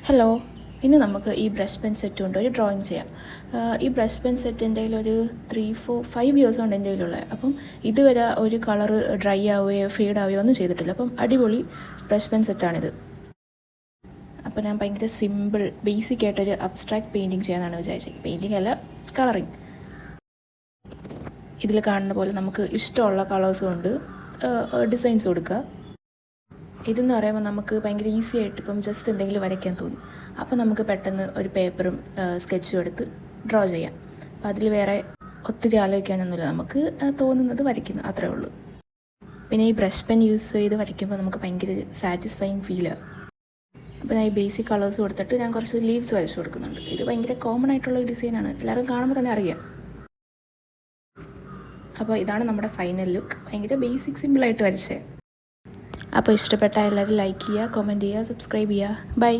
Hello, ഇന്ന് നമുക്ക് ഈ ബ്രഷ് പെൻ സെറ്റ് കൊണ്ട് ഒരു ഡ്രോയിങ് ചെയ്യാം. ഈ ബ്രഷ് പെൻ സെറ്റ് എൻ്റെ കയ്യിലൊരു 3-4-5 ഇയേഴ്സ് കൊണ്ട് എൻ്റെ കയ്യിലുള്ളത്. അപ്പം ഇതുവരെ ഒരു കളർ ഡ്രൈ ആവുകയോ ഫെയ്ഡ് ആവുകയോ ഒന്നും ചെയ്തിട്ടില്ല. അപ്പം അടിപൊളി ബ്രഷ് പെൻ സെറ്റാണിത്. അപ്പോൾ ഞാൻ ഭയങ്കര സിമ്പിൾ ബേസിക് ആയിട്ടൊരു അബ്സ്ട്രാക്ട് പെയിൻറ്റിങ് ചെയ്യാനാണ് വിചാരിച്ചത്. പെയിൻറ്റിങ് അല്ല, കളറിങ്. ഇതിൽ കാണുന്ന പോലെ നമുക്ക് ഇഷ്ടമുള്ള കളേഴ്സ് കൊണ്ട് ഡിസൈൻസ് കൊടുക്കുക. ഇതെന്ന് പറയുമ്പോൾ നമുക്ക് ഭയങ്കര ഈസി ആയിട്ട് ഇപ്പം ജസ്റ്റ് എന്തെങ്കിലും വരയ്ക്കാൻ തോന്നും. അപ്പോൾ നമുക്ക് പെട്ടെന്ന് ഒരു പേപ്പറും സ്കെച്ചും എടുത്ത് ഡ്രോ ചെയ്യാം. അപ്പോൾ അതിൽ വേറെ ഒത്തിരി ആലോചിക്കാനൊന്നുമില്ല, നമുക്ക് തോന്നുന്നത് വരയ്ക്കുന്നു, അത്രേ ഉള്ളൂ. പിന്നെ ഈ ബ്രഷ് പെൻ യൂസ് ചെയ്ത് വരയ്ക്കുമ്പോൾ നമുക്ക് ഭയങ്കര സാറ്റിസ്ഫൈങ് ഫീലാണ്. അപ്പോൾ ഞാൻ ഈ ബേസിക് കളേഴ്സ് കൊടുത്തിട്ട് ഞാൻ കുറച്ച് ലീവ്സ് വരച്ച് കൊടുക്കുന്നുണ്ട്. ഇത് ഭയങ്കര കോമൺ ആയിട്ടുള്ള ഒരു ഡിസൈനാണ്, എല്ലാവരും കാണുമ്പോൾ തന്നെ അറിയാം. അപ്പോൾ ഇതാണ് നമ്മുടെ ഫൈനൽ ലുക്ക്. ഭയങ്കര ബേസിക് സിമ്പിളായിട്ട് വരച്ചേ. അപ്പോൾ ഇഷ്ടപ്പെട്ട എല്ലാവരും ലൈക്ക് ചെയ്യുക, കമൻറ്റ് ചെയ്യുക, സബ്സ്ക്രൈബ് ചെയ്യുക. ബൈ.